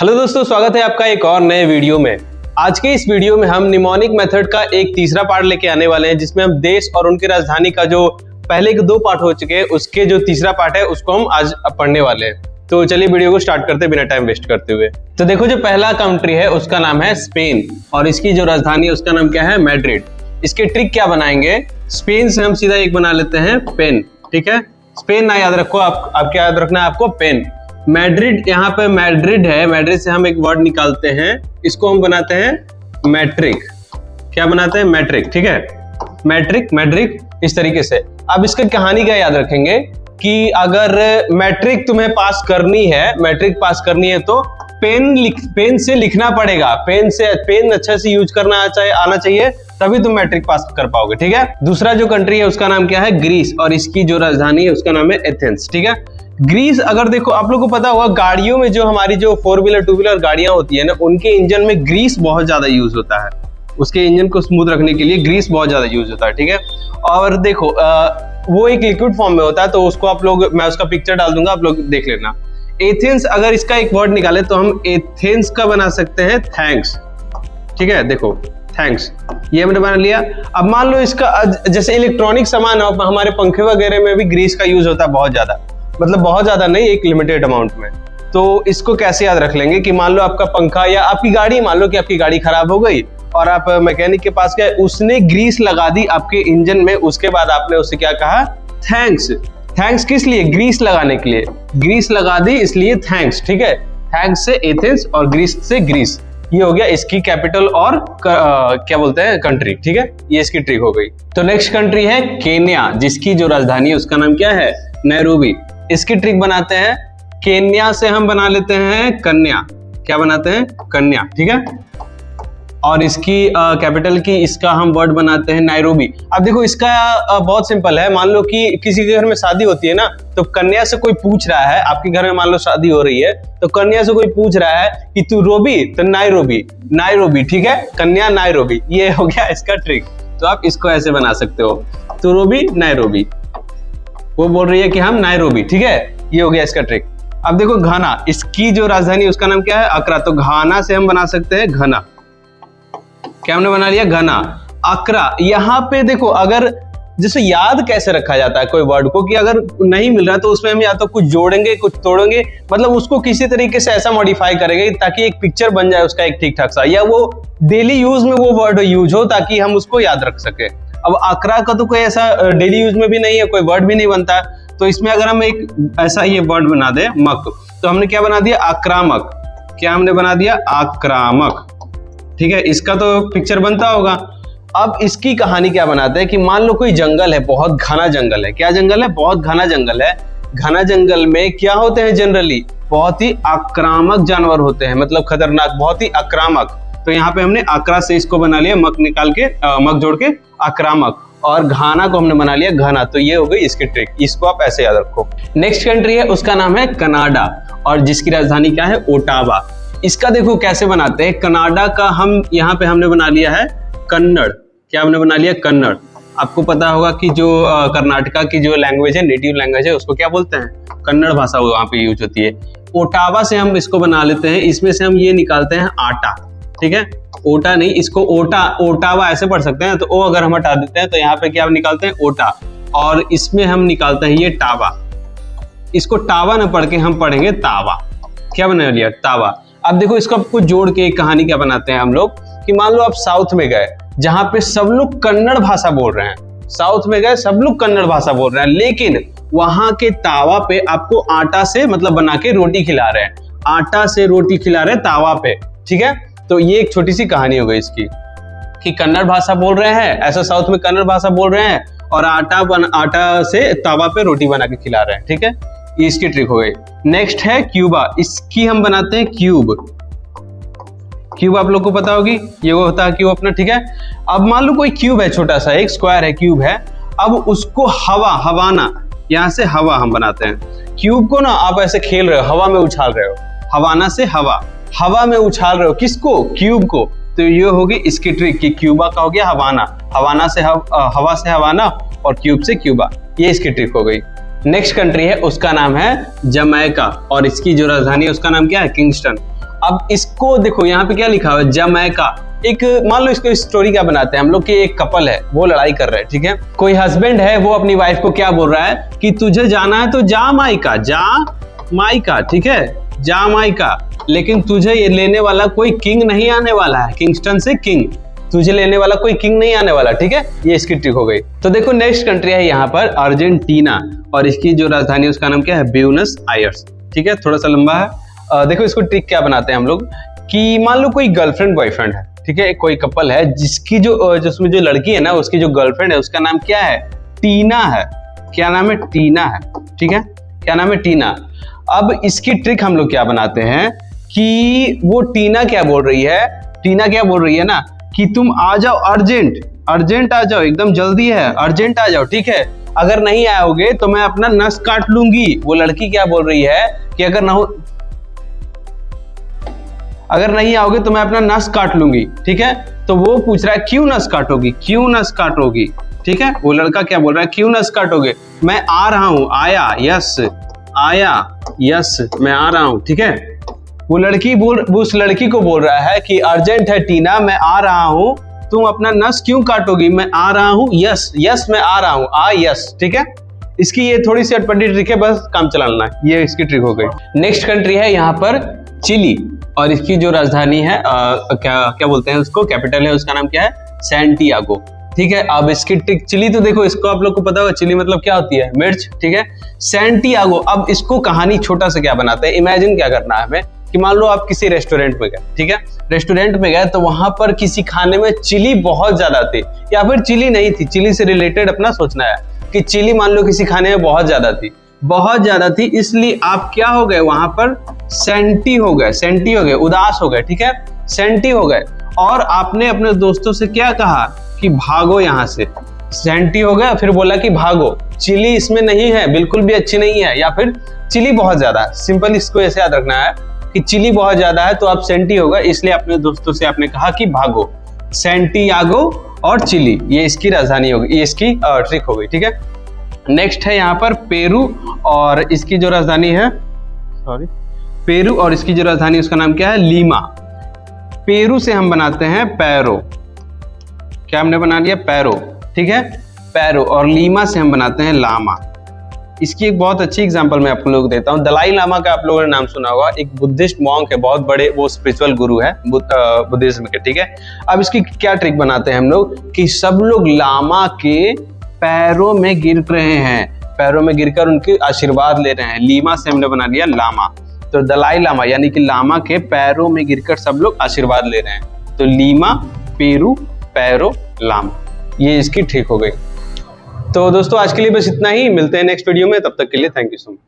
Hello दोस्तों, स्वागत है आपका एक और नए वीडियो में। आज के इस वीडियो में हम निमोनिक मेथड का एक तीसरा पार्ट लेके आने वाले हैं, जिसमें हम देश और उनकी राजधानी का जो पहले के दो पार्ट हो चुके हैं उसके जो तीसरा पार्ट है उसको हम आज पढ़ने वाले हैं। तो चलिए वीडियो को स्टार्ट करते बिना टाइम वेस्ट करते हुए। तो देखो, जो पहला कंट्री है उसका नाम है स्पेन और इसकी जो राजधानी है उसका नाम क्या है, मैड्रिड। इसके ट्रिक क्या बनाएंगे, स्पेन से हम सीधा एक बना लेते हैं पेन। ठीक है, स्पेन ना याद रखो, आप क्या याद रखना है आपको, पेन। मैड्रिड, यहाँ पे मैड्रिड है, मैड्रिड से हम एक वर्ड निकालते हैं, इसको हम बनाते हैं मैट्रिक। क्या बनाते हैं, मैट्रिक। ठीक है, मैट्रिक, मैट्रिक इस तरीके से। अब इसका कहानी क्या याद रखेंगे कि अगर मैट्रिक तुम्हें पास करनी है, मैट्रिक पास करनी है तो पेन से लिखना पड़ेगा। पेन अच्छा से यूज करना आना चाहिए, तभी तुम मैट्रिक पास कर पाओगे। ठीक है, दूसरा जो कंट्री है उसका नाम क्या है, ग्रीस, और इसकी जो राजधानी है उसका नाम है एथेंस। ठीक है, ग्रीस, अगर देखो आप लोगों को पता होगा, गाड़ियों में जो हमारी जो 4 व्हीलर 2 व्हीलर गाड़ियां होती है ना, उनके इंजन में ग्रीस बहुत ज्यादा यूज होता है। उसके इंजन को स्मूथ रखने के लिए ग्रीस बहुत ज्यादा यूज होता है। ठीक है, और देखो वो एक लिक्विड फॉर्म में होता है, तो उसको आप लोग, मैं उसका पिक्चर डाल दूंगा, आप लोग देख लेना। एथेंस, अगर इसका एक वर्ड निकाले तो हम एथेंस का बना सकते हैं थैंक्स। ठीक है, देखो थैंक्स, ये हमने बना लिया। अब मान लो इसका जैसे इलेक्ट्रॉनिक सामान हमारे पंखे वगैरह में भी ग्रीस का यूज होता है बहुत ज्यादा, मतलब बहुत ज्यादा नहीं, एक लिमिटेड अमाउंट में। तो इसको कैसे याद रख लेंगे कि मान लो आपका पंखा या आपकी गाड़ी, मान लो कि आपकी गाड़ी खराब हो गई और आप मैकेनिक के पास गए, उसने ग्रीस लगा दी आपके इंजन में, उसके बाद आपने उससे क्या कहा, थैंक्स। थैंक्स किस लिए, ग्रीस लगाने के लिए, ग्रीस लगा दी इसलिए थैंक्स। ठीक है, थैंक्स से एथेंस और ग्रीस से ग्रीस, ये हो गया इसकी कैपिटल और क्या बोलते हैं, कंट्री। ठीक है, ये इसकी ट्रिक हो गई। तो नेक्स्ट कंट्री है केन्या, जिसकी जो राजधानी है उसका नाम क्या है, नैरोबी। इसकी ट्रिक बनाते हैं, केन्या से हम बना लेते हैं कन्या। क्या बनाते हैं, कन्या। ठीक है, और इसकी कैपिटल की इसका हम वर्ड बनाते हैं नायरोबी। अब देखो इसका बहुत सिंपल है, मान लो कि किसी के घर में शादी होती है ना, तो कन्या से कोई पूछ रहा है, आपके घर में मान लो शादी हो रही है, तो कन्या से कोई पूछ रहा है कि तू रोबी, तो नायरोबी, नायरोबी। ठीक है, कन्या नायरोबी, ये हो गया इसका ट्रिक। तो आप इसको ऐसे बना सकते हो, तो रोबी नायरोबी, वो बोल रही है कि हम नायरोबी। ठीक है, ये हो गया इसका ट्रिक। अब देखो घाना, इसकी जो राजधानी उसका नाम क्या है, अकरा। तो घाना से हम बना सकते हैं घना। क्या हमने बना लिया, घना, अकरा। यहाँ पे देखो, अगर जैसे याद कैसे रखा जाता है कोई वर्ड को, कि अगर नहीं मिल रहा तो उसमें हम या तो कुछ जोड़ेंगे कुछ तोड़ेंगे, मतलब उसको किसी तरीके से ऐसा मॉडिफाई करेंगे ताकि एक पिक्चर बन जाए उसका एक ठीक ठाक सा, या वो डेली यूज में वो वर्ड यूज हो ताकि हम उसको याद रख सके। अब अकरा का तो कोई ऐसा डेली यूज में भी नहीं है, कोई वर्ड भी नहीं बनता है, तो इसमें अगर हम एक ऐसा ये वर्ड बना दे मक, तो हमने क्या बना दिया, आक्रामक। क्या हमने बना दिया, आक्रामक। ठीक है, इसका तो पिक्चर बनता होगा। अब इसकी कहानी क्या बनाते हैं कि मान लो कोई जंगल है, बहुत घना जंगल है। क्या जंगल है, बहुत घना जंगल है। घना जंगल में क्या होते हैं, जनरली बहुत ही आक्रामक जानवर होते हैं, मतलब खतरनाक, बहुत ही आक्रामक। तो यहाँ पे हमने आक्रा से इसको बना लिया, मक निकाल के मक जोड़ के आक्रामक, और घाना को हमने बना लिया घना। तो ये हो गई इसकी ट्रिक, इसको आप ऐसे याद रखो। नेक्स्ट कंट्री है उसका नाम है कनाडा, और जिसकी राजधानी क्या है, ओटावा। इसका देखो कैसे बनाते हैं, कनाडा का हम यहाँ पे हमने बना लिया है कन्नड़। क्या हमने बना लिया, कन्नड़। आपको पता होगा कि जो कर्नाटका की जो लैंग्वेज है, नेटिव लैंग्वेज है, उसको क्या बोलते हैं, कन्नड़ भाषा वहां पे यूज होती है। ओटावा से हम इसको बना लेते हैं, इसमें से हम ये निकालते हैं आटा। ठीक है, ओटा नहीं, इसको ओटा, ओटावा ऐसे पढ़ सकते हैं, तो ओ अगर हम हटा देते हैं तो यहाँ पे क्या निकालते हैं, ओटा, और इसमें हम निकालते हैं ये टावा। इसको टावा न पढ़ के हम पढ़ेंगे तावा। क्या बना लिया, तावा। अब देखो इसको आपको जोड़ के एक कहानी क्या बनाते हैं हम लोग, कि मान लो आप साउथ में गए, जहां पे सब लोग कन्नड़ भाषा बोल रहे हैं। साउथ में गए, सब लोग कन्नड़ भाषा बोल रहे हैं, लेकिन वहां के तावा पे आपको आटा से मतलब बना के रोटी खिला रहे हैं, आटा से रोटी खिला रहे हैं तावा पे। ठीक है, तो ये एक छोटी सी कहानी हो गई इसकी, कि कन्नड़ भाषा बोल रहे हैं, ऐसा साउथ में कन्नड़ भाषा बोल रहे हैं, और आटा से तावा पे रोटी बना के खिला रहे हैं। ठीक है, ये इसकी ट्रिक हो गई। नेक्स्ट है क्यूबा, इसकी हम बनाते हैं क्यूब। क्यूब आप लोग को पता होगी, ये वो होता है क्यूब अपना। ठीक है, अब मान लो कोई क्यूब है, छोटा सा एक स्क्वायर है, क्यूब है। अब उसको हवाना, यहाँ से हवा हम बनाते हैं। क्यूब को ना आप ऐसे खेल रहे हो, हवा में उछाल रहे हो, हवाना से हवा में उछाल रहे हो, किसको, क्यूब को। तो ये होगी इसकी ट्रिक कि क्यूबा का हो गया हवाना, हवाना से हवा से हवाना, और क्यूब से क्यूबा, ये इसकी ट्रिक हो गई। नेक्स्ट कंट्री है उसका नाम है जमैका, और इसकी जो राजधानी है उसका नाम क्या है, किंगस्टन। अब इसको देखो यहाँ पे क्या लिखा हुआ है, जमैका। एक मान लो इसको स्टोरी क्या बनाते हैं हम लोग कि एक कपल है, वो लड़ाई कर रहे हैं, ठीक है। कोई हस्बैंड है, वो अपनी वाइफ को क्या बोल रहा है कि तुझे जाना है तो जा माइका, जा माइका, ठीक है, जा माइका, लेकिन तुझे ये लेने वाला कोई किंग नहीं आने वाला है, किंगस्टन से किंग, तुझे लेने वाला कोई किंग नहीं आने वाला, ठीक है। ये इसकी ट्रिक हो गई। तो देखो नेक्स्ट कंट्री है यहाँ पर अर्जेंटीना, और इसकी जो राजधानी है उसका नाम क्या है, ब्यूनस आयर्स, ठीक है, थोड़ा सा लंबा है। देखो इसको ट्रिक क्या बनाते हैं हम लोग कि मान लो कोई गर्लफ्रेंड बॉयफ्रेंड है, ठीक है, कोई कपल है जिसकी जिसमें जो लड़की है ना, उसकी जो गर्लफ्रेंड है उसका नाम क्या है, टीना है। क्या नाम है, टीना है, ठीक है, क्या नाम है, टीना। अब इसकी ट्रिक हम लोग क्या बनाते हैं कि वो टीना क्या बोल रही है, टीना क्या बोल रही है ना कि तुम आ जाओ, अर्जेंट अर्जेंट आ जाओ, एकदम जल्दी है, अर्जेंट आ जाओ, ठीक है, अगर नहीं आओगे तो मैं अपना नस काट लूंगी। वो लड़की क्या बोल रही है कि अगर नहीं आओगे तो मैं अपना नस काट लूंगी, ठीक है। तो वो पूछ रहा है क्यों नस काटोगी, क्यों नस काटोगी, ठीक है। वो लड़का क्या बोल रहा है, क्यों नस काटोगे, मैं आ रहा हूं, आया, यस, आया, यस, मैं आ रहा हूं, ठीक है। वो उस लड़की को बोल रहा है कि अर्जेंट है टीना, मैं आ रहा हूं, तुम अपना नस क्यों काटोगी, मैं आ रहा हूं, यस, यस, मैं आ रहा हूं, आ, यस, ठीक है। इसकी ये थोड़ी सी अटपटी ट्रिक है, बस काम चलाना है, ये इसकी ट्रिक हो गई। नेक्स्ट कंट्री है यहाँ पर चिली, और इसकी जो राजधानी है क्या बोलते हैं उसको, कैपिटल है उसका नाम क्या है, सैंटियागो, ठीक है। अब इसकी ट्रिक, चिली तो देखो इसको आप लोग को पता होगा, चिली मतलब क्या होती है, मिर्च, ठीक है, सैंटियागो। अब इसको कहानी छोटा सा क्या बनाते हैं, इमेजिन क्या करना है हमें कि मान लो आप किसी रेस्टोरेंट में गए, ठीक है, रेस्टोरेंट में गए तो वहां पर किसी खाने में चिली बहुत ज्यादा थी, या फिर चिली नहीं थी, चिली से रिलेटेड अपना सोचना है कि चिली मान लो किसी खाने में बहुत ज्यादा थी, इसलिए आप क्या हो गए वहां पर, सेंटी हो गए, उदास हो गए, ठीक है, सेंटी हो गए, और आपने अपने दोस्तों से क्या कहा कि भागो यहाँ से, सेंटी हो गया, फिर बोला कि भागो, चिली इसमें नहीं है, बिल्कुल भी अच्छी नहीं है, या फिर चिली बहुत ज्यादा है। सिंपल इसको ऐसे याद रखना है कि चिली बहुत ज्यादा है तो आप सेंटी होगा, इसलिए अपने दोस्तों से आपने कहा कि भागो, सैंटियागो और चिली, ये इसकी राजधानी होगी, ये इसकी ट्रिक हो गई, ठीक है। नेक्स्ट है यहाँ पर पेरू, और इसकी जो राजधानी है, पेरू, और इसकी जो राजधानी उसका नाम क्या है, लीमा। पेरू से हम बनाते हैं पैरो, क्या हमने बना लिया, पैरो, ठीक है, पैरो, और लीमा से हम बनाते हैं लामा। इसकी एक बहुत अच्छी एग्जांपल मैं आप लोगों को देता हूँ। दलाई लामा का आप लोगों ने नाम सुना होगा, एक बुद्धिस्ट मॉन्क है, बहुत बड़े वो स्पिरिचुअल गुरु है बुद्धिज्म के, ठीक है। अब इसकी क्या ट्रिक बनाते हैं हम लोग कि सब लोग लामा के पैरों में गिर रहे हैं, पैरों में गिरकर उनके आशीर्वाद ले रहे हैं। लीमा से हमने बना लिया लामा, तो दलाई लामा यानी कि लामा के पैरों में गिरकर सब लोग आशीर्वाद ले रहे हैं, तो लीमा, पेरू, पैरो, लामा, ये इसकी ठीक हो गई। तो दोस्तों आज के लिए बस इतना ही, मिलते हैं नेक्स्ट वीडियो में, तब तक के लिए थैंक यू सो मच।